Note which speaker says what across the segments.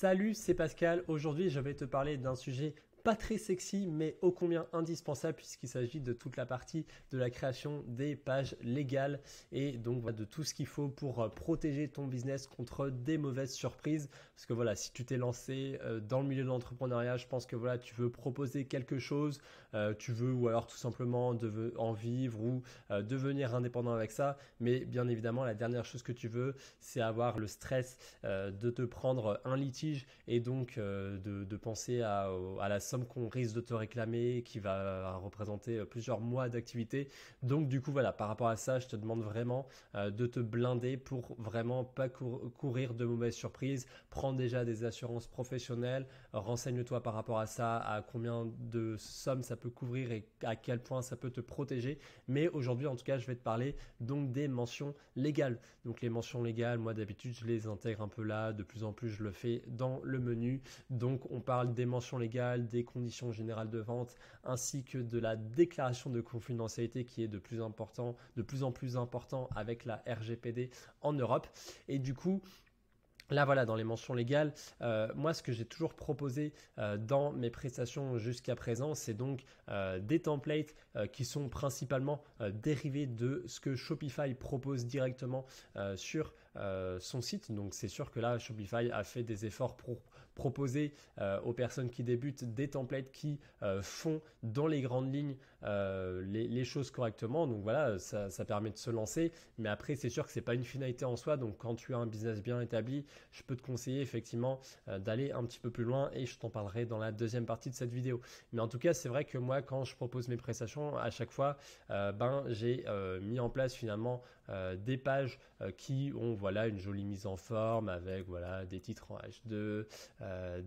Speaker 1: Salut, c'est Pascal. Aujourd'hui, je vais te parler d'un sujet pas très sexy, mais ô combien indispensable puisqu'il s'agit de toute la partie de la création des pages légales et donc voilà, de tout ce qu'il faut pour protéger ton business contre des mauvaises surprises. Parce que voilà, si tu t'es lancé dans le milieu de l'entrepreneuriat, je pense que voilà, tu veux proposer quelque chose, tu veux ou alors tout simplement en vivre ou devenir indépendant avec ça. Mais bien évidemment, la dernière chose que tu veux, c'est avoir le stress de te prendre un litige et donc de penser à la somme qu'on risque de te réclamer qui va représenter plusieurs mois d'activité. Donc du coup voilà, par rapport à ça, je te demande vraiment de te blinder pour vraiment pas courir de mauvaises surprises. Prends déjà des assurances professionnelles, renseigne-toi par rapport à ça, à combien de sommes ça peut couvrir et à quel point ça peut te protéger. Mais aujourd'hui en tout cas, je vais te parler donc des mentions légales. Donc les mentions légales, moi d'habitude je les intègre un peu là, de plus en plus je le fais dans le menu. Donc on parle des mentions légales, des conditions générales de vente, ainsi que de la déclaration de confidentialité qui est de plus en plus important avec la RGPD en Europe. Et du coup, là, voilà, dans les mentions légales, moi, ce que j'ai toujours proposé dans mes prestations jusqu'à présent, c'est donc des templates qui sont principalement dérivés de ce que Shopify propose directement sur son site. Donc, c'est sûr que là, Shopify a fait des efforts pour proposer aux personnes qui débutent des templates qui font dans les grandes lignes les choses correctement. Donc, voilà, ça permet de se lancer. Mais après, c'est sûr que c'est pas une finalité en soi. Donc, quand tu as un business bien établi, je peux te conseiller effectivement d'aller un petit peu plus loin et je t'en parlerai dans la deuxième partie de cette vidéo. Mais en tout cas, c'est vrai que moi, quand je propose mes prestations, à chaque fois, j'ai mis en place finalement des pages qui ont voilà, une jolie mise en forme avec voilà, des titres en H2,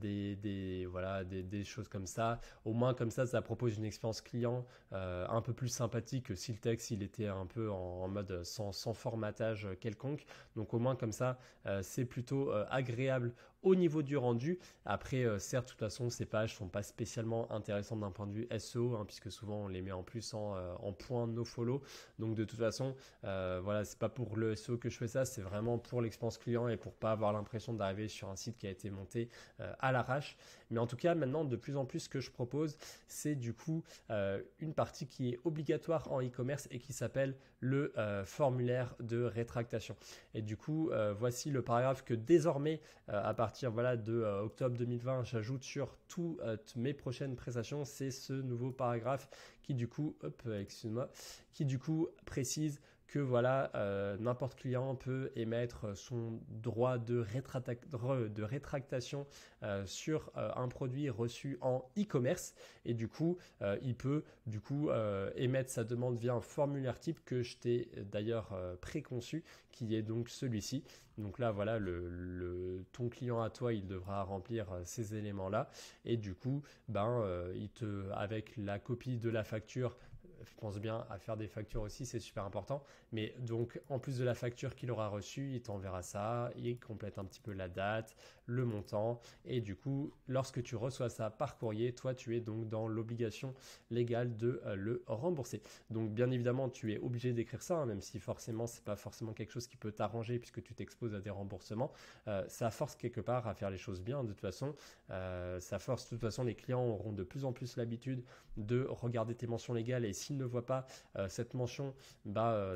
Speaker 1: des choses comme ça. Au moins comme ça propose une expérience client un peu plus sympathique que si le texte il était un peu en mode sans formatage quelconque. Donc au moins comme ça, c'est plutôt agréable au niveau du rendu. Après, certes, de toute façon, ces pages sont pas spécialement intéressantes d'un point de vue SEO, hein, puisque souvent on les met en plus en point nofollow. Donc de toute façon, voilà, c'est pas pour le SEO que je fais ça, c'est vraiment pour l'expérience client et pour pas avoir l'impression d'arriver sur un site qui a été monté à l'arrache. Mais en tout cas, maintenant, de plus en plus, ce que je propose, c'est du coup une partie qui est obligatoire en e-commerce et qui s'appelle le formulaire de rétractation. Et du coup, voici le paragraphe que désormais, à partir voilà, de octobre 2020, j'ajoute sur toutes mes prochaines prestations. C'est ce nouveau paragraphe qui du coup, qui du coup précise que voilà, n'importe client peut émettre son droit de rétractation sur un produit reçu en e-commerce et du coup, il peut du coup émettre sa demande via un formulaire type que je t'ai d'ailleurs préconçu, qui est donc celui-ci. Donc là, voilà, ton client à toi, il devra remplir ces éléments-là et du coup, avec la copie de la facture, je pense bien à faire des factures aussi, c'est super important. Mais donc, en plus de la facture qu'il aura reçue, il t'enverra ça, il complète un petit peu la date, le montant. Et du coup, lorsque tu reçois ça par courrier, toi, tu es donc dans l'obligation légale de le rembourser. Donc, bien évidemment, tu es obligé d'écrire ça, hein, même si forcément, c'est pas forcément quelque chose qui peut t'arranger puisque tu t'exposes à des remboursements. Ça force quelque part à faire les choses bien. De toute façon, ça force. De toute façon, les clients auront de plus en plus l'habitude de regarder tes mentions légales et s'ils ne voient pas cette mention,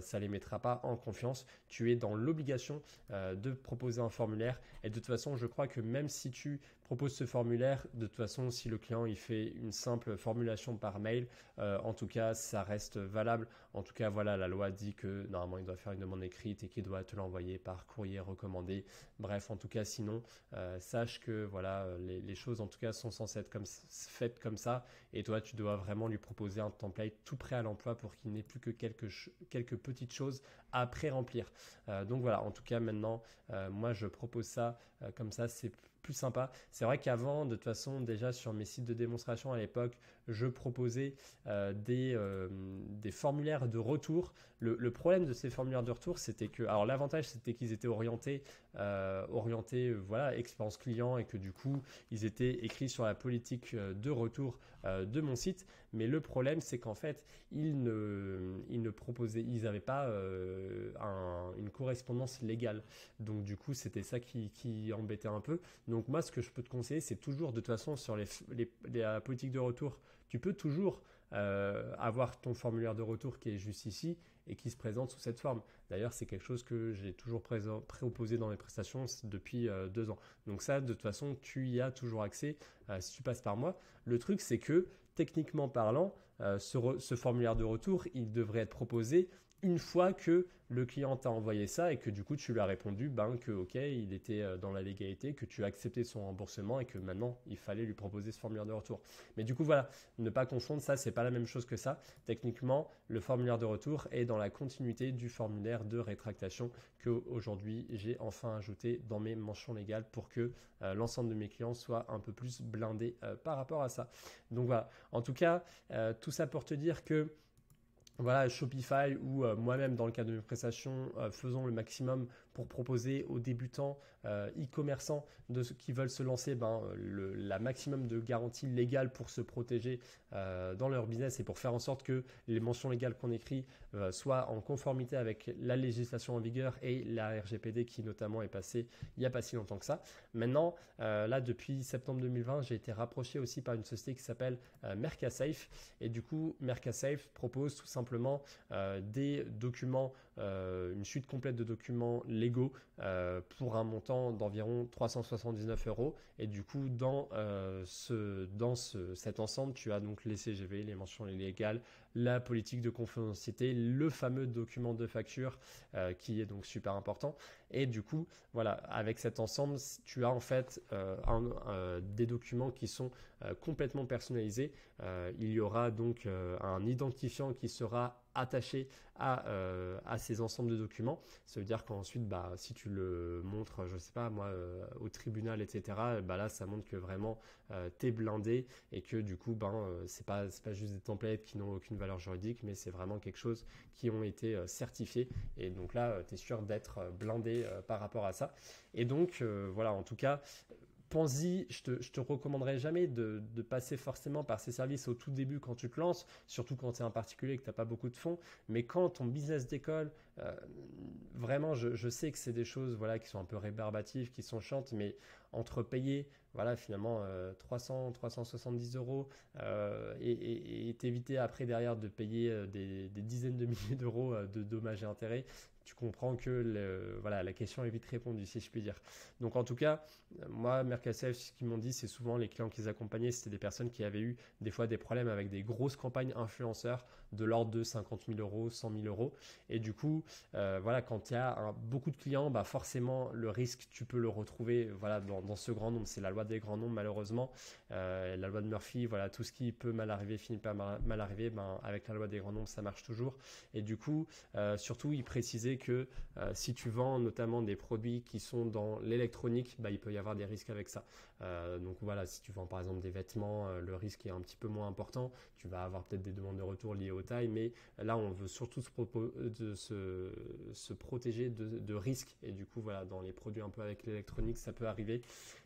Speaker 1: ça les mettra pas en confiance. Tu es dans l'obligation de proposer un formulaire et de toute façon, je crois que même si tu proposes ce formulaire, de toute façon, si le client il fait une simple formulation par mail, en tout cas, ça reste valable. En tout cas, voilà, la loi dit que normalement, il doit faire une demande écrite et qu'il doit te l'envoyer par courrier recommandé. Bref, en tout cas, sinon, sache que voilà, les choses en tout cas sont censées être faites comme ça et toi, tu dois vraiment lui proposer un template tout prêt à l'emploi pour qu'il n'ait plus que quelques petites choses à pré-remplir. Donc voilà, en tout cas maintenant, moi je propose ça comme ça, c'est plus sympa. C'est vrai qu'avant, de toute façon, déjà sur mes sites de démonstration à l'époque, je proposais des formulaires de retour. Le problème de ces formulaires de retour, c'était que, alors l'avantage, c'était qu'ils étaient orientés, voilà, expérience client et que du coup, ils étaient écrits sur la politique de retour de mon site. Mais le problème, c'est qu'en fait, ils n'avaient pas une correspondance légale. Donc du coup, c'était ça qui qui embêtait un peu. Donc moi, ce que je peux te conseiller, c'est toujours, de toute façon, sur la politique de retour, tu peux toujours avoir ton formulaire de retour qui est juste ici et qui se présente sous cette forme. D'ailleurs, c'est quelque chose que j'ai toujours proposé dans mes prestations depuis 2 ans. Donc ça, de toute façon, tu y as toujours accès si tu passes par moi. Le truc, c'est que techniquement parlant, ce formulaire de retour, il devrait être proposé une fois que le client t'a envoyé ça et que du coup tu lui as répondu que ok, il était dans la légalité, que tu as accepté son remboursement et que maintenant il fallait lui proposer ce formulaire de retour. Mais du coup voilà, ne pas confondre, ça c'est pas la même chose que ça. Techniquement, le formulaire de retour est dans la continuité du formulaire de rétractation que aujourd'hui j'ai enfin ajouté dans mes mentions légales pour que l'ensemble de mes clients soient un peu plus blindés par rapport à ça. Donc voilà, en tout cas, tout ça pour te dire que voilà, Shopify ou moi-même dans le cadre de mes prestations, faisons le maximum pour proposer aux débutants e-commerçants qui veulent se lancer la maximum de garanties légales pour se protéger dans leur business et pour faire en sorte que les mentions légales qu'on écrit soient en conformité avec la législation en vigueur et la RGPD qui notamment est passée il n'y a pas si longtemps que ça. Maintenant, là depuis septembre 2020, j'ai été rapproché aussi par une société qui s'appelle Mercasafe et du coup Mercasafe propose tout simplement des documents, une suite complète de documents légaux pour un montant d'environ 379 € et du coup dans cet ensemble tu as donc les CGV, les mentions légales, la politique de confidentialité, le fameux document de facture qui est donc super important et du coup voilà, avec cet ensemble tu as en fait des documents qui sont complètement personnalisés. Il y aura donc un identifiant qui sera attaché à ces ensembles de documents. Ça veut dire qu'ensuite, si tu le montres, je sais pas moi, au tribunal, etc., là, ça montre que vraiment t'es blindé et que du coup, c'est pas juste des templates qui n'ont aucune valeur juridique, mais c'est vraiment quelque chose qui ont été certifiés. Et donc là, tu es sûr d'être blindé par rapport à ça. Et donc, voilà, en tout cas, pense-y, je te recommanderais jamais de passer forcément par ces services au tout début quand tu te lances, surtout quand tu es un particulier et que tu n'as pas beaucoup de fonds. Mais quand ton business décolle, vraiment, je sais que c'est des choses qui sont un peu rébarbatives, qui sont chiantes, mais entre payer finalement 370 € et t'éviter après derrière de payer des dizaines de milliers d'euros de dommages et intérêts, tu comprends que la question est vite répondue, si je puis dire. Donc en tout cas, moi, Mercasafe, ce qu'ils m'ont dit, c'est souvent les clients qu'ils accompagnaient, c'était des personnes qui avaient eu des fois des problèmes avec des grosses campagnes influenceurs de l'ordre de 50 000 €, 100 000 €. Et du coup, quand il y a beaucoup de clients, forcément, le risque, tu peux le retrouver dans ce grand nombre. C'est la loi des grands nombres, malheureusement. La loi de Murphy, tout ce qui peut mal arriver finit par mal arriver. Avec la loi des grands nombres, ça marche toujours. Et du coup, surtout, il précisait que si tu vends notamment des produits qui sont dans l'électronique, il peut y avoir des risques avec ça. Donc voilà, si tu vends par exemple des vêtements, le risque est un petit peu moins important. Tu vas avoir peut-être des demandes de retour liées aux tailles, mais là on veut surtout se protéger de risques. Et du coup dans les produits un peu avec l'électronique, ça peut arriver.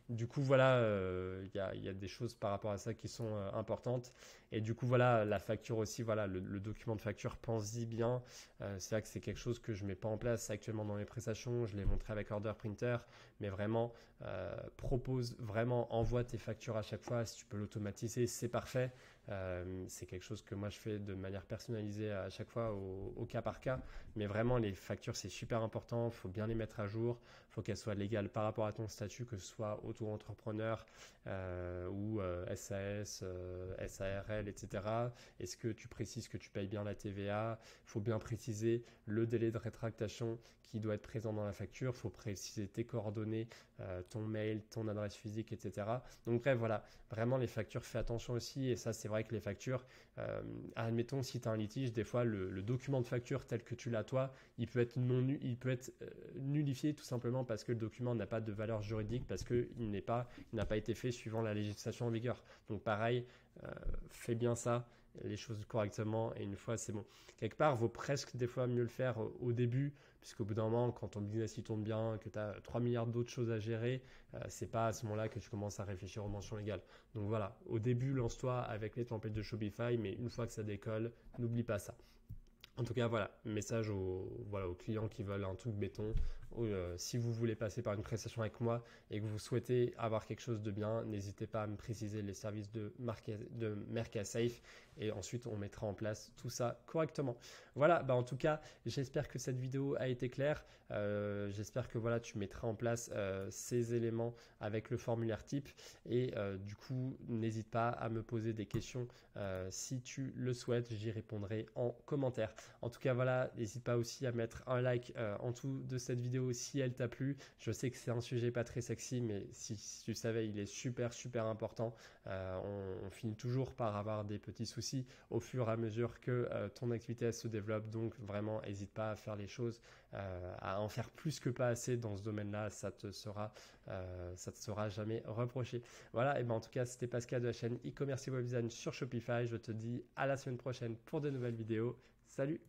Speaker 1: Du coup il y a des choses par rapport à ça qui sont importantes. Et du coup la facture aussi, le document de facture, pense-y bien. C'est vrai que c'est quelque chose que je mets pas en place actuellement dans mes prestations. Je l'ai montré avec Order Printer, mais vraiment envoie tes factures à chaque fois. Si tu peux l'automatiser, c'est parfait. C'est quelque chose que moi je fais de manière personnalisée à chaque fois au cas par cas, mais vraiment les factures c'est super important, il faut bien les mettre à jour, il faut qu'elles soient légales par rapport à ton statut, que ce soit auto-entrepreneur ou SAS, SARL, etc. Est-ce que tu précises que tu payes bien la TVA? Il faut bien préciser le délai de rétractation qui doit être présent dans la facture, il faut préciser tes coordonnées, ton mail, ton adresse physique, etc. Donc bref, vraiment les factures, fais attention aussi. Et ça, c'est vrai que les factures, admettons si tu as un litige, des fois le document de facture tel que tu l'as toi, il peut être nullifié tout simplement parce que le document n'a pas de valeur juridique, parce qu'il n'a pas été fait suivant la législation en vigueur. Donc pareil, fais bien ça, les choses correctement, et une fois c'est bon. Quelque part, vaut presque des fois mieux le faire au début, puisqu'au bout d'un moment, quand ton business il tourne bien, que tu as 3 milliards d'autres choses à gérer, c'est pas à ce moment-là que tu commences à réfléchir aux mentions légales. Donc voilà, au début, lance-toi avec les templates de Shopify, mais une fois que ça décolle, n'oublie pas ça. En tout cas, message aux clients qui veulent un truc béton. si vous voulez passer par une prestation avec moi et que vous souhaitez avoir quelque chose de bien, n'hésitez pas à me préciser les services de Mercasafe et ensuite on mettra en place tout ça correctement. Voilà, en tout cas, j'espère que cette vidéo a été claire. J'espère que voilà, tu mettras en place ces éléments avec le formulaire type et du coup, n'hésite pas à me poser des questions si tu le souhaites, j'y répondrai en commentaire. En tout cas, voilà, n'hésite pas aussi à mettre un like en dessous de cette vidéo si elle t'a plu. Je sais que c'est un sujet pas très sexy, mais si tu savais, il est super important. On finit toujours par avoir des petits soucis au fur et à mesure que ton activité elle se développe. Donc vraiment, n'hésite pas à faire les choses, à en faire plus que pas assez dans ce domaine-là. Ça te sera jamais reproché. Voilà, et en tout cas, c'était Pascal de la chaîne e-commerce et web design sur Shopify. Je te dis à la semaine prochaine pour de nouvelles vidéos. Salut!